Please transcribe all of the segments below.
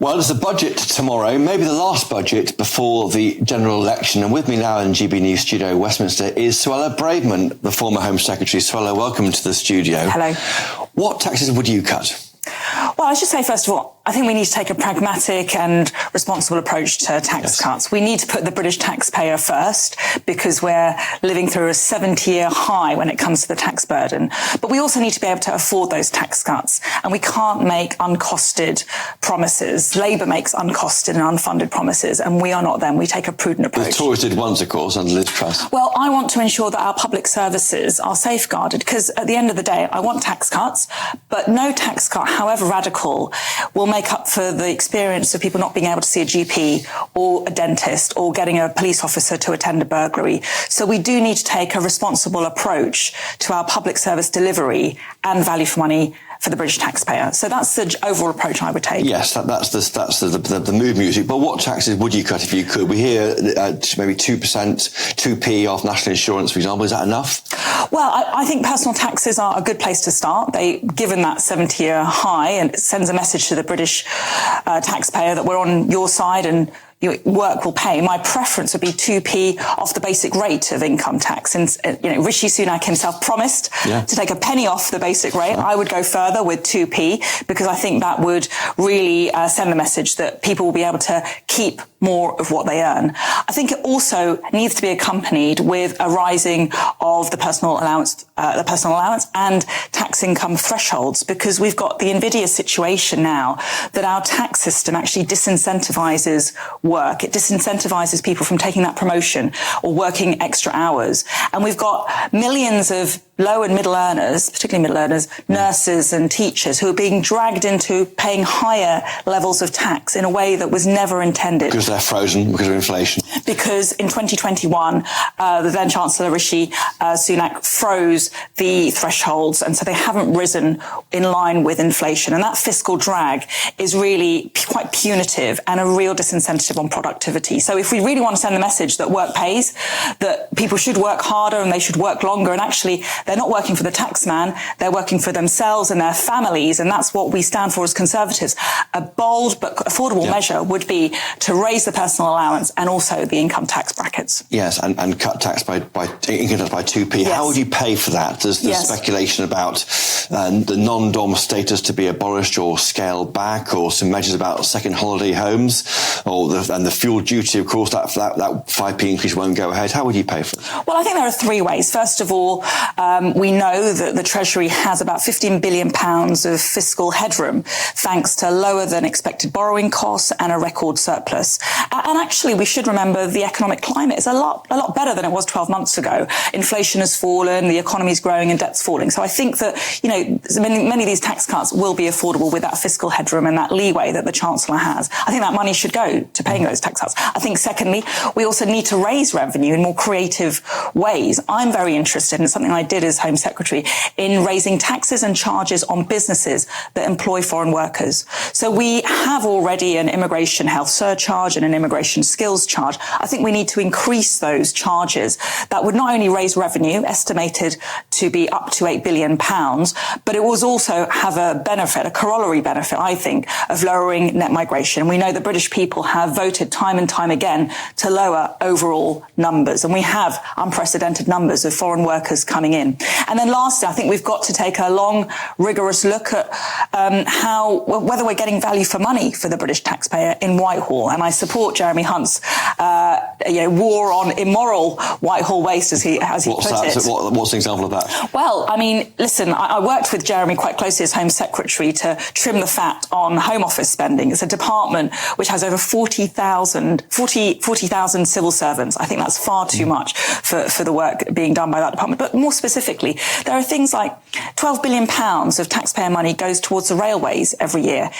Well, it's the budget tomorrow, maybe the last budget before the general election. And with me now in GB News Studio, Westminster, is Suella Braverman, the former Home Secretary. Suella, welcome to the studio. Hello. What taxes would you cut? Well, I should say, first of all, I think we need to take a pragmatic and responsible approach to tax cuts. We need to put the British taxpayer first because we're living through a 70-year high when it comes to the tax burden. But we also need to be able to afford those tax cuts. And we can't make uncosted promises. Labour makes uncosted and unfunded promises, and we are not them. We take a prudent approach. The Tories did once, of course, under Liz Truss. Well, I want to ensure that our public services are safeguarded because at the end of the day, I want tax cuts, but no tax cut, however radical, will make up for the experience of people not being able to see a GP or a dentist or getting a police officer to attend a burglary. So we do need to take a responsible approach to our public service delivery and value for money for the British taxpayer. So that's the overall approach I would take. Yes, that's the mood music. But what taxes would you cut if you could? We hear maybe 2%, 2p off national insurance, for example. Is that enough? Well, I think personal taxes are a good place to start. Given that 70-year high, and it sends a message to the British taxpayer that we're on your side and your work will pay. My preference would be 2p off the basic rate of income tax. And, Rishi Sunak himself promised to take a penny off the basic rate. I would go further with 2p because I think that would really send the message that people will be able to keep more of what they earn. I think it also needs to be accompanied with a rising of the personal allowance and tax income thresholds, because we've got the invidious situation now that our tax system actually disincentivizes work. It disincentivizes people from taking that promotion or working extra hours. And we've got millions of low and middle earners, particularly middle earners, nurses and teachers who are being dragged into paying higher levels of tax in a way that was never intended. Because they're frozen because of inflation. Because in 2021, the then Chancellor Rishi Sunak froze the thresholds, and so they haven't risen in line with inflation. And that fiscal drag is really quite punitive and a real disincentive on productivity. So if we really want to send the message that work pays, that people should work harder and they should work longer, and actually they're not working for the taxman, they're working for themselves and their families, and that's what we stand for as Conservatives. A bold but affordable measure would be to raise the personal allowance and also the income tax brackets. Yes, and cut tax by income tax by 2p. Yes. How would you pay for that? There's speculation about the non-dom status to be abolished or scaled back, or some measures about second holiday homes, and the fuel duty, of course, that 5p increase won't go ahead. How would you pay for it? Well, I think there are three ways. First of all, we know that the Treasury has about £15 billion of fiscal headroom, thanks to lower than expected borrowing costs and a record surplus. And actually, we should remember the economic climate is a lot better than it was 12 months ago. Inflation has fallen, the economy is growing, and debt's falling. So I think that, many of these tax cuts will be affordable with that fiscal headroom and that leeway that the Chancellor has. I think that money should go to paying those tax cuts. I think, secondly, we also need to raise revenue in more creative ways. I'm very interested, and it's something I did as Home Secretary, in raising taxes and charges on businesses that employ foreign workers. So we have already an immigration health surcharge and an immigration skills charge. I think we need to increase those charges. That would not only raise revenue, estimated to be up to £8 billion, but it will also have a benefit, a corollary benefit, I think, of lowering net migration. We know that British people have voted time and time again to lower overall numbers, and we have unprecedented numbers of foreign workers coming in. And then lastly, I think we've got to take a long, rigorous look at whether we're getting value for money for the British taxpayer in Whitehall. And I support Jeremy Hunt's war on immoral Whitehall waste, as he put it. What's an example of that? Well, I mean, listen, I worked with Jeremy quite closely as Home Secretary to trim the fat on Home Office spending. It's a department which has over 40,000 civil servants. I think that's far too much for the work being done by that department. But more specifically, there are things like £12 billion of taxpayer money goes towards the railways every year.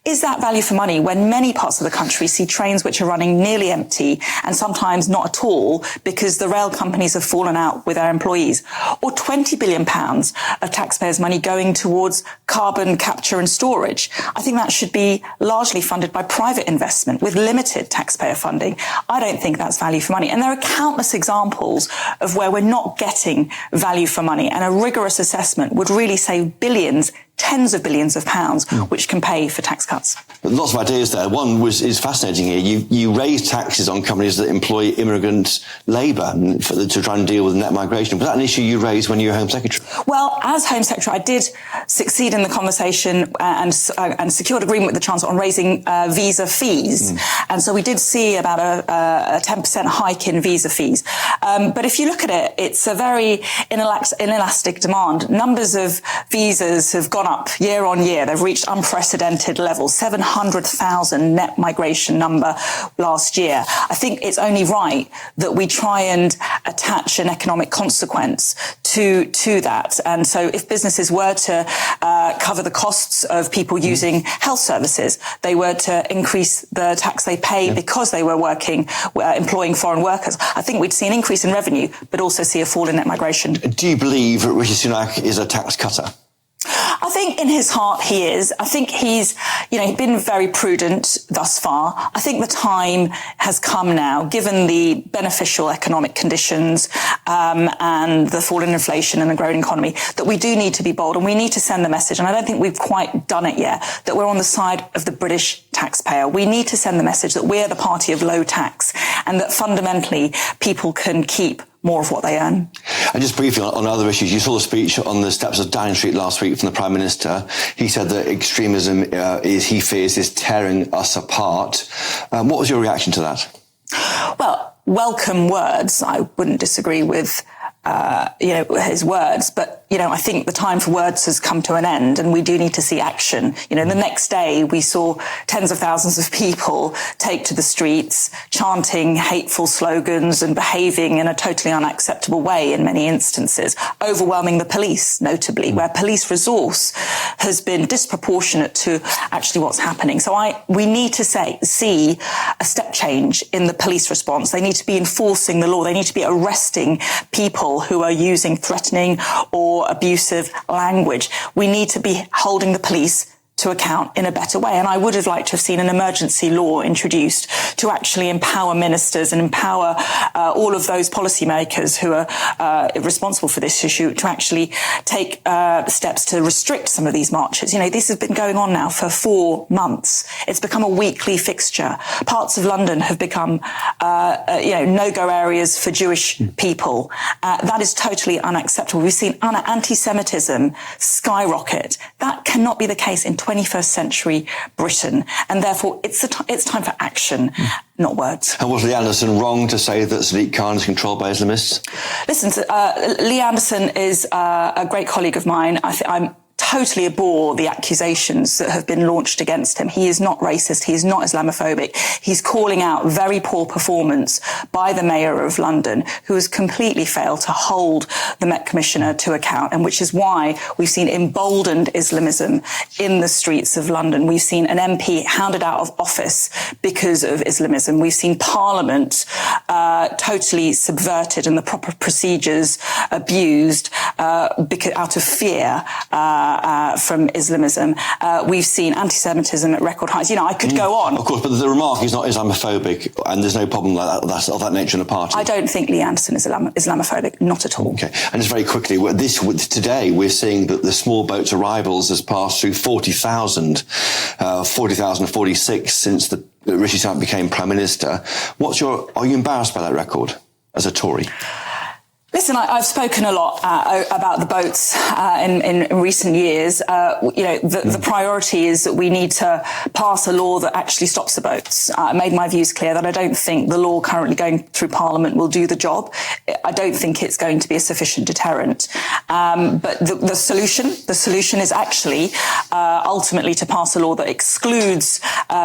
Is that value for money when many parts of the country see trains which are running nearly empty and sometimes not at all because the rail companies have fallen out with their employees? Or £20 billion of taxpayers' money going towards carbon capture and storage? I think that should be largely funded by private investment with limited taxpayer funding. I don't think that's value for money. And there are countless examples of where we're not getting value for money, and a rigorous assessment would really save billions tens of billions of pounds, which can pay for tax cuts. Lots of ideas there. One is fascinating here. You raise taxes on companies that employ immigrant labour to try and deal with net migration. Was that an issue you raised when you were Home Secretary? Well, as Home Secretary, I did succeed in the conversation and secured agreement with the Chancellor on raising visa fees. And so we did see about a 10% hike in visa fees. But if you look at it, it's a very inelastic demand. Numbers of visas have gone up year on year. They've reached unprecedented levels, 700,000 net migration number last year. I think it's only right that we try and attach an economic consequence to that. And so if businesses were to cover the costs of people using health services, they were to increase the tax they pay because they were employing foreign workers, I think we'd see an increase in revenue, but also see a fall in net migration. Do you believe that Rishi Sunak is a tax cutter? I think in his heart he is. I think he's been very prudent thus far. I think the time has come now, given the beneficial economic conditions and the fall in inflation and the growing economy, that we do need to be bold and we need to send the message. And I don't think we've quite done it yet, that we're on the side of the British taxpayer. We need to send the message that we're the party of low tax and that fundamentally people can keep more of what they earn. And just briefly on other issues, you saw the speech on the steps of Downing Street last week from the Prime Minister. He said that extremism he fears is tearing us apart. What was your reaction to that? Well, welcome words. I wouldn't disagree with his words, but I think the time for words has come to an end, and we do need to see action. The next day we saw tens of thousands of people take to the streets, chanting hateful slogans and behaving in a totally unacceptable way in many instances, overwhelming the police, notably, where police resource has been disproportionate to actually what's happening. So we need to see a step change in the police response. They need to be enforcing the law. They need to be arresting people who are using threatening or abusive language. We need to be holding the police to account in a better way. And I would have liked to have seen an emergency law introduced to actually empower ministers and empower all of those policymakers who are responsible for this issue to actually take steps to restrict some of these marches. This has been going on now for 4 months. It's become a weekly fixture. Parts of London have become, no-go areas for Jewish people. That is totally unacceptable. We've seen anti-Semitism skyrocket. That cannot be the case in 21st century Britain, and therefore it's time for action, not words. And was Lee Anderson wrong to say that Sadiq Khan is controlled by Islamists? Listen, Lee Anderson is a great colleague of mine. I'm totally abhor the accusations that have been launched against him. He is not racist. He is not Islamophobic. He's calling out very poor performance by the Mayor of London, who has completely failed to hold the Met Commissioner to account, and which is why we've seen emboldened Islamism in the streets of London. We've seen an MP hounded out of office because of Islamism. We've seen Parliament totally subverted and the proper procedures abused out of fear from Islamism. We've seen anti-Semitism at record highs. I could go on. Of course, but the remark is not Islamophobic, and there's no problem like that, of that nature in the party. I don't think Lee Anderson is Islamophobic, not at all. Okay, and just very quickly, today we're seeing that the small boats arrivals has passed through 40,000, 40,046 since Rishi Sunak became Prime Minister. Are you embarrassed by that record as a Tory? Listen, I've spoken a lot about the boats in recent years. The priority is that we need to pass a law that actually stops the boats. I made my views clear that I don't think the law currently going through Parliament will do the job. I don't think it's going to be a sufficient deterrent. But the solution is actually ultimately to pass a law that excludes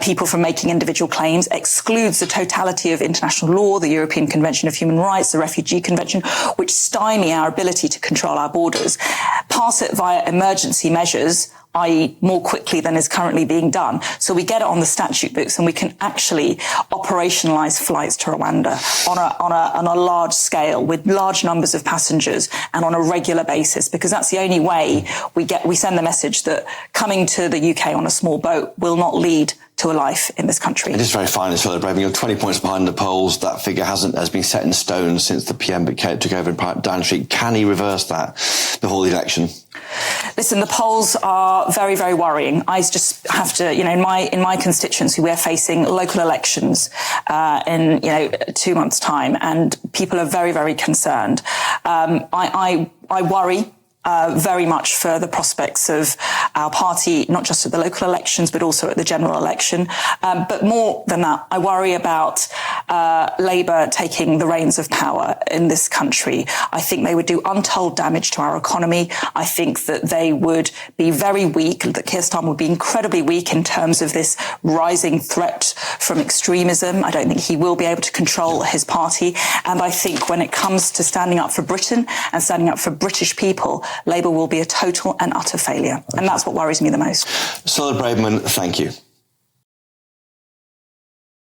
people from making individual claims, excludes the totality of international law, the European Convention of Human Rights, the Refugee Convention, which stymie our ability to control our borders, pass it via emergency measures, i.e. more quickly than is currently being done. So we get it on the statute books and we can actually operationalise flights to Rwanda on a large scale with large numbers of passengers and on a regular basis, because that's the only way we send the message that coming to the UK on a small boat will not lead to a life in this country. It is very fine, Suella Braverman. You're 20 points behind the polls. That figure has been set in stone since the PM took over in Downing Street. Can he reverse that before the election? Listen, the polls are very, very worrying. I just have to, in my constituency, we're facing local elections in 2 months' time, and people are very, very concerned. I worry very much for the prospects of our party, not just at the local elections, but also at the general election. But more than that, I worry about Labour taking the reins of power in this country. I think they would do untold damage to our economy. I think that they would be very weak, that Keir Starmer would be incredibly weak in terms of this rising threat from extremism. I don't think he will be able to control his party. And I think when it comes to standing up for Britain and standing up for British people, Labour will be a total and utter failure. And that's what worries me the most. Suella Braverman, thank you.